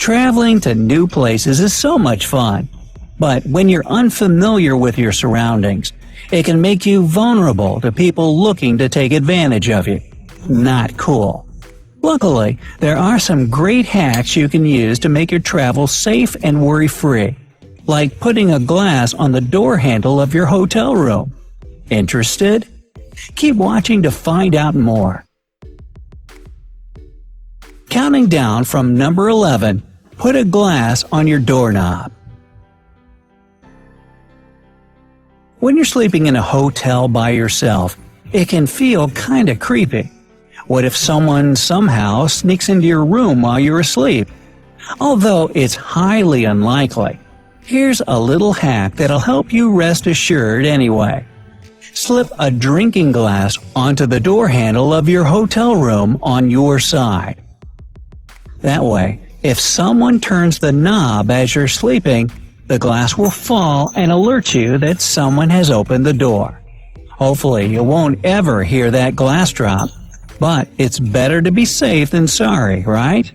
Traveling to new places is so much fun, but when you're unfamiliar with your surroundings, it can make you vulnerable to people looking to take advantage of you. Not cool. Luckily, there are some great hacks you can use to make your travel safe and worry-free, like putting a glass on the door handle of your hotel room. Interested? Keep watching to find out more. Counting down from number 11, put a glass on your doorknob. When you're sleeping in a hotel by yourself, it can feel kinda creepy. What if someone somehow sneaks into your room while you're asleep? Although it's highly unlikely, here's a little hack that'll help you rest assured anyway. Slip a drinking glass onto the door handle of your hotel room on your side. That way, if someone turns the knob as you're sleeping, the glass will fall and alert you that someone has opened the door. Hopefully you won't ever hear that glass drop, but it's better to be safe than sorry, right?